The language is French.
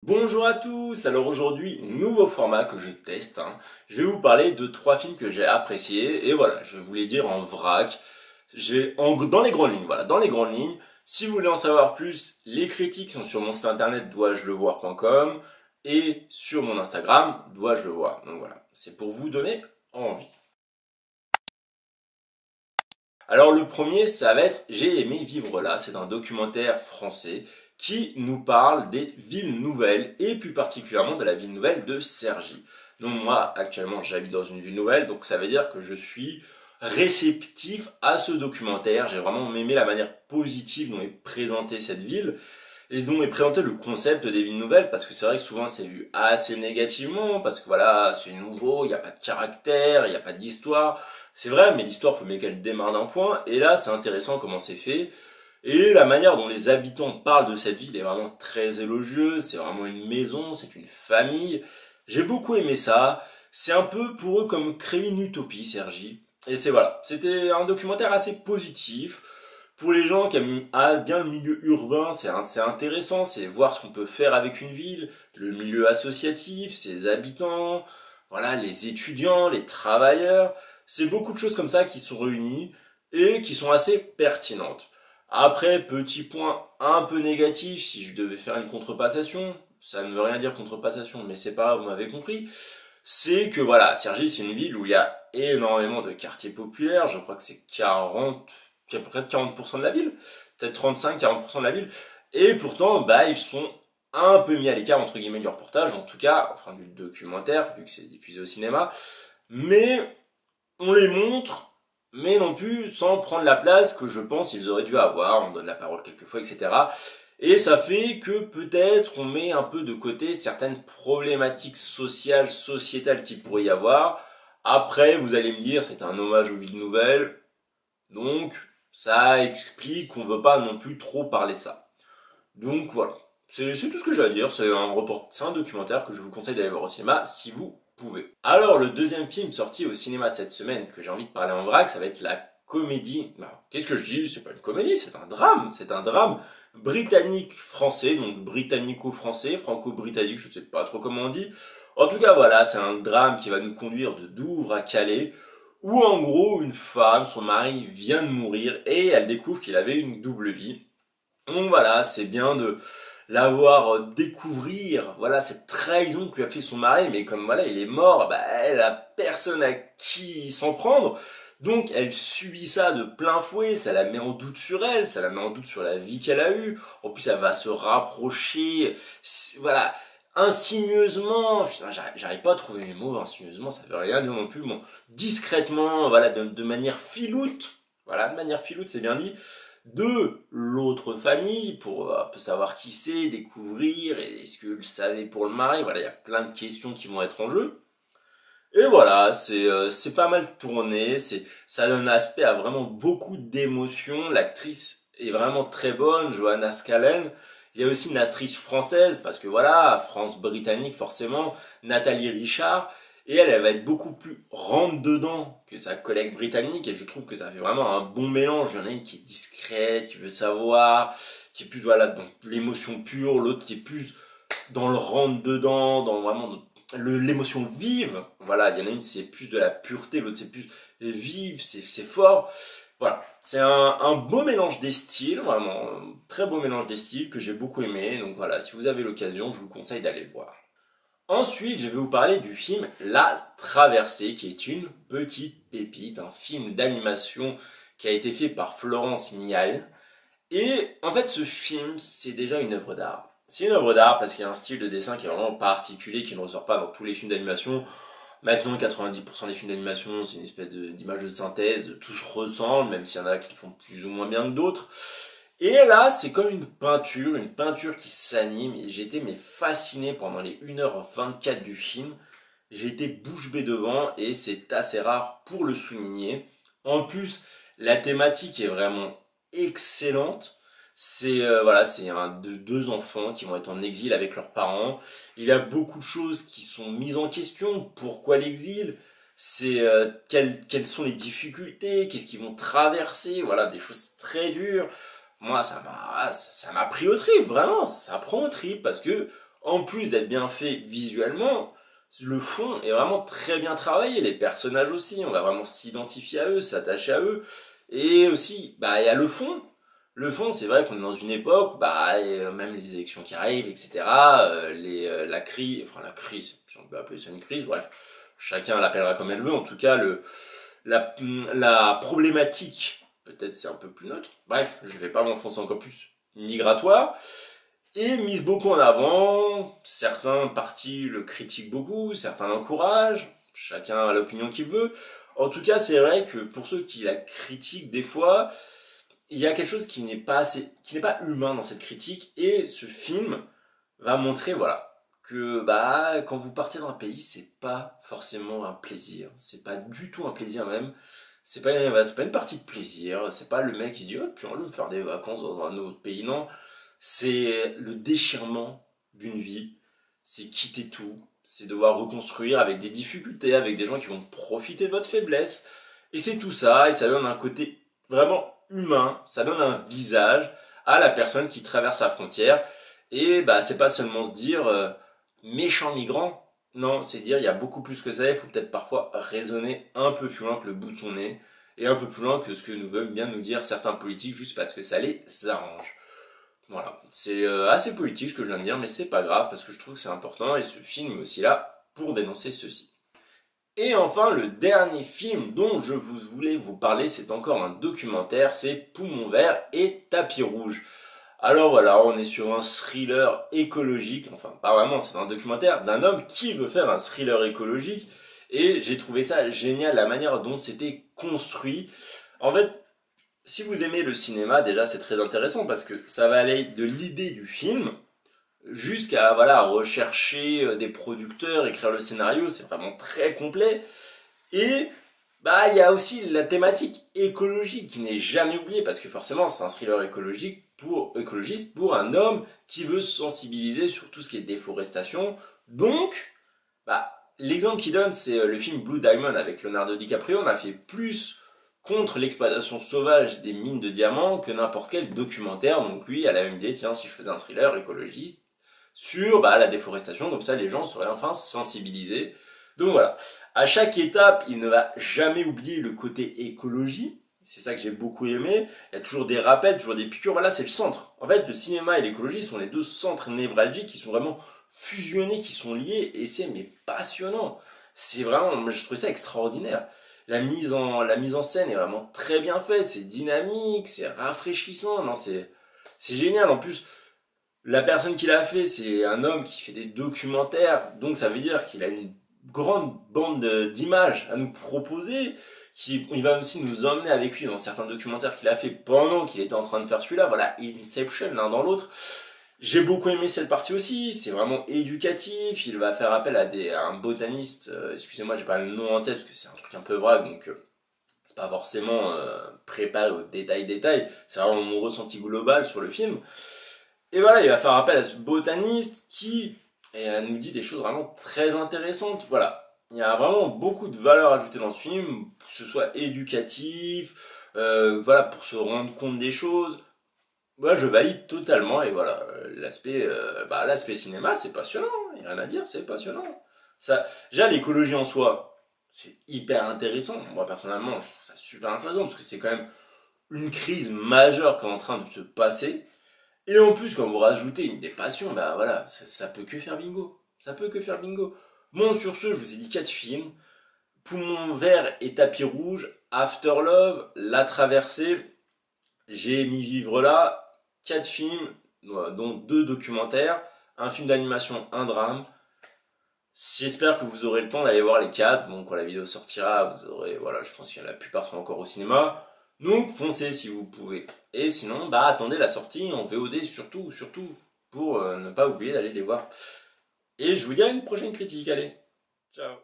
Bonjour à tous, alors aujourd'hui, nouveau format que je teste. Je vais vous parler de 3 films que j'ai appréciés et voilà, je vais vous les dire en vrac. Dans les grandes lignes, voilà, dans les grandes lignes. Si vous voulez en savoir plus, les critiques sont sur mon site internet dois-je-le-voir.com et sur mon Instagram dois-je le voir. Donc voilà, c'est pour vous donner envie. Alors le premier, ça va être J'ai aimé vivre là. C'est un documentaire français qui nous parle des villes nouvelles et plus particulièrement de la ville nouvelle de Cergy. Donc moi, actuellement, j'habite dans une ville nouvelle, donc ça veut dire que je suis réceptif à ce documentaire. J'ai vraiment aimé la manière positive dont est présentée cette ville et dont est présenté le concept des villes nouvelles, parce que c'est vrai que souvent c'est vu assez négativement, parce que voilà, c'est nouveau, il n'y a pas de caractère, il n'y a pas d'histoire. C'est vrai, mais l'histoire, faut bien qu'elle démarre d'un point, et là c'est intéressant comment c'est fait, et la manière dont les habitants parlent de cette ville est vraiment très élogieuse, c'est vraiment une maison, c'est une famille. J'ai beaucoup aimé ça, c'est un peu pour eux comme créer une utopie, Sergi. Et c'est voilà, c'était un documentaire assez positif. Pour les gens qui aiment bien le milieu urbain, c'est intéressant, c'est voir ce qu'on peut faire avec une ville, le milieu associatif, ses habitants, voilà, les étudiants, les travailleurs. C'est beaucoup de choses comme ça qui sont réunies et qui sont assez pertinentes. Après, petit point un peu négatif, si je devais faire une contrepassation, ça ne veut rien dire contrepassation, mais c'est pas grave, vous m'avez compris, c'est que voilà, Cergy, c'est une ville où il y a énormément de quartiers populaires, je crois que c'est 40, à peu près 40% de la ville, peut-être 35-40% de la ville, et pourtant, ils sont un peu mis à l'écart, entre guillemets, du reportage, en tout cas, enfin du documentaire, vu que c'est diffusé au cinéma, mais on les montre, mais non plus sans prendre la place que je pense qu'ils auraient dû avoir, on donne la parole quelquefois, etc. Et ça fait que peut-être on met un peu de côté certaines problématiques sociales, sociétales qu'il pourrait y avoir. Après, vous allez me dire, c'est un hommage aux villes nouvelles, donc ça explique qu'on veut pas non plus trop parler de ça. Donc voilà, c'est tout ce que j'ai à dire, c'est un documentaire que je vous conseille d'aller voir au cinéma si vous pouvez. Alors le deuxième film sorti au cinéma cette semaine que j'ai envie de parler en vrac, ça va être la comédie. Qu'est-ce que je dis? C'est pas une comédie, c'est un drame britannique-français, donc britannico-français, franco-britannique, je sais pas trop comment on dit. En tout cas voilà, c'est un drame qui va nous conduire de Douvres à Calais, où en gros une femme, son mari vient de mourir et elle découvre qu'il avait une double vie. Donc voilà, c'est bien de l'avoir découvrir, voilà, cette trahison que lui a fait son mari, mais comme voilà, il est mort, elle a personne à qui s'en prendre. Donc elle subit ça de plein fouet, ça la met en doute sur elle, ça la met en doute sur la vie qu'elle a eue. En plus, elle va se rapprocher, voilà, insigneusement, putain, j'arrive pas à trouver mes mots, insigneusement, ça veut rien dire non plus, bon, discrètement, voilà, de manière filoute, voilà, de manière filoute, c'est bien dit, de l'autre famille pour un peu savoir qui c'est, découvrir, est-ce que le savait pour le mari, voilà, il y a plein de questions qui vont être en jeu. Et voilà, c'est pas mal tourné, ça donne aspect à vraiment beaucoup d'émotions, l'actrice est vraiment très bonne, Johanna Scallen. Il y a aussi une actrice française, parce que voilà, France britannique forcément, Nathalie Richard, et elle va être beaucoup plus rentre dedans que sa collègue britannique, et je trouve que ça fait vraiment un bon mélange. Il y en a une qui est discrète, qui veut savoir, qui est plus voilà dans l'émotion pure, l'autre qui est plus dans le rentre dedans, dans vraiment l'émotion vive. Voilà, il y en a une c'est plus de la pureté, l'autre c'est plus vive, c'est fort. Voilà, c'est un beau mélange des styles, vraiment, un très beau mélange des styles que j'ai beaucoup aimé. Donc voilà, si vous avez l'occasion, je vous conseille d'aller le voir. Ensuite, je vais vous parler du film La Traversée, qui est une petite pépite, un film d'animation qui a été fait par Florence Mial. Et en fait, ce film, c'est déjà une œuvre d'art. C'est une œuvre d'art parce qu'il y a un style de dessin qui est vraiment particulier, qui ne ressort pas dans tous les films d'animation. Maintenant, 90% des films d'animation, c'est une espèce d'image de synthèse, tout se ressemble, même s'il y en a qui le font plus ou moins bien que d'autres. Et là, c'est comme une peinture qui s'anime, et j'ai été fasciné pendant les 1h24 du film. J'ai été bouche bée devant, et c'est assez rare pour le souligner. En plus, la thématique est vraiment excellente. C'est deux enfants qui vont être en exil avec leurs parents. Il y a beaucoup de choses qui sont mises en question. Pourquoi l'exil? Quelles sont les difficultés? Qu'est-ce qu'ils vont traverser? Voilà, des choses très dures. Moi, ça m'a pris au trip, vraiment. Ça prend au trip parce que, en plus d'être bien fait visuellement, le fond est vraiment très bien travaillé, les personnages aussi, on va vraiment s'identifier à eux, s'attacher à eux. Et aussi, bah, il y a le fond. Le fond, c'est vrai qu'on est dans une époque, bah, et, même les élections qui arrivent, etc., la crise, si on peut appeler ça une crise, bref, chacun l'appellera comme elle veut, en tout cas, la, la problématique, peut-être c'est un peu plus neutre, bref, je vais pas m'enfoncer encore plus, migratoire, est mise beaucoup en avant, certains partis le critiquent beaucoup, certains l'encouragent, chacun a l'opinion qu'il veut. En tout cas, c'est vrai que pour ceux qui la critiquent des fois, il y a quelque chose qui n'est pas humain dans cette critique, et ce film va montrer, voilà, que bah quand vous partez dans un pays, c'est pas forcément un plaisir, c'est pas du tout un plaisir même. C'est pas une partie de plaisir, c'est pas le mec qui se dit oh, puis on va me faire des vacances dans un autre pays, non. C'est le déchirement d'une vie, c'est quitter tout, c'est devoir reconstruire avec des difficultés, avec des gens qui vont profiter de votre faiblesse. Et c'est tout ça, et ça donne un côté vraiment humain, ça donne un visage à la personne qui traverse la frontière. Et bah c'est pas seulement se dire méchant migrant, non, c'est dire il y a beaucoup plus que ça, il faut peut-être parfois raisonner un peu plus loin que le bout de son nez, et un peu plus loin que ce que nous veulent bien nous dire certains politiques juste parce que ça les arrange. Voilà, c'est assez politique ce que je viens de dire, mais c'est pas grave parce que je trouve que c'est important et ce film est aussi là pour dénoncer ceci. Et enfin, le dernier film dont je voulais vous parler, c'est encore un documentaire, c'est Poumon vert et tapis rouge. Alors voilà, on est sur un thriller écologique, enfin pas vraiment, c'est un documentaire d'un homme qui veut faire un thriller écologique, et j'ai trouvé ça génial la manière dont c'était construit. En fait, si vous aimez le cinéma, déjà c'est très intéressant parce que ça va aller de l'idée du film jusqu'à voilà rechercher des producteurs, écrire le scénario, c'est vraiment très complet. Et bah il y a aussi la thématique écologique qui n'est jamais oubliée parce que forcément c'est un thriller écologiste pour un homme qui veut se sensibiliser sur tout ce qui est déforestation. Donc bah l'exemple qu'il donne c'est le film Blue Diamond avec Leonardo DiCaprio. On a fait plus contre l'exploitation sauvage des mines de diamants que n'importe quel documentaire. Donc lui a la même idée, tiens si je faisais un thriller écologiste sur bah, la déforestation, comme ça les gens seraient enfin sensibilisés. Donc voilà, à chaque étape, il ne va jamais oublier le côté écologie. C'est ça que j'ai beaucoup aimé. Il y a toujours des rappels, toujours des piqûres. Voilà, c'est le centre. En fait, le cinéma et l'écologie sont les deux centres névralgiques qui sont vraiment fusionnés, qui sont liés. Et c'est mais passionnant. C'est vraiment, je trouve ça extraordinaire. La mise en scène est vraiment très bien faite. C'est dynamique, c'est rafraîchissant. Non, c'est génial. En plus, la personne qui l'a fait, c'est un homme qui fait des documentaires. Donc ça veut dire qu'il a une grande bande d'images à nous proposer, il va aussi nous emmener avec lui dans certains documentaires qu'il a fait pendant qu'il était en train de faire celui-là. Voilà, Inception, l'un dans l'autre. J'ai beaucoup aimé cette partie aussi, c'est vraiment éducatif, il va faire appel à un botaniste, excusez-moi j'ai pas le nom en tête parce que c'est un truc un peu vague, donc c'est pas forcément préparé au détail, c'est vraiment mon ressenti global sur le film. Et voilà, il va faire appel à ce botaniste qui nous dit des choses vraiment très intéressantes. Voilà, il y a vraiment beaucoup de valeur ajoutée dans ce film, que ce soit éducatif, voilà, pour se rendre compte des choses. Voilà, je valide totalement et voilà, l'aspect cinéma, c'est passionnant, il n'y a rien à dire, c'est passionnant. Ça, déjà l'écologie en soi, c'est hyper intéressant. Moi personnellement, je trouve ça super intéressant parce que c'est quand même une crise majeure qui est en train de se passer. Et en plus, quand vous rajoutez des passions, bah voilà, ça peut que faire bingo. Ça peut que faire bingo. Bon, sur ce, je vous ai dit 4 films. Poumon vert et tapis rouge, After Love, La Traversée, J'ai aimé vivre là. 4 films, dont 2 documentaires, un film d'animation, un drame. J'espère que vous aurez le temps d'aller voir les 4. Bon, quand la vidéo sortira, vous aurez, voilà, je pense que la plupart seront encore au cinéma. Donc foncez si vous pouvez. Et sinon, bah attendez la sortie en VOD surtout, pour ne pas oublier d'aller les voir. Et je vous dis à une prochaine critique, allez. Ciao.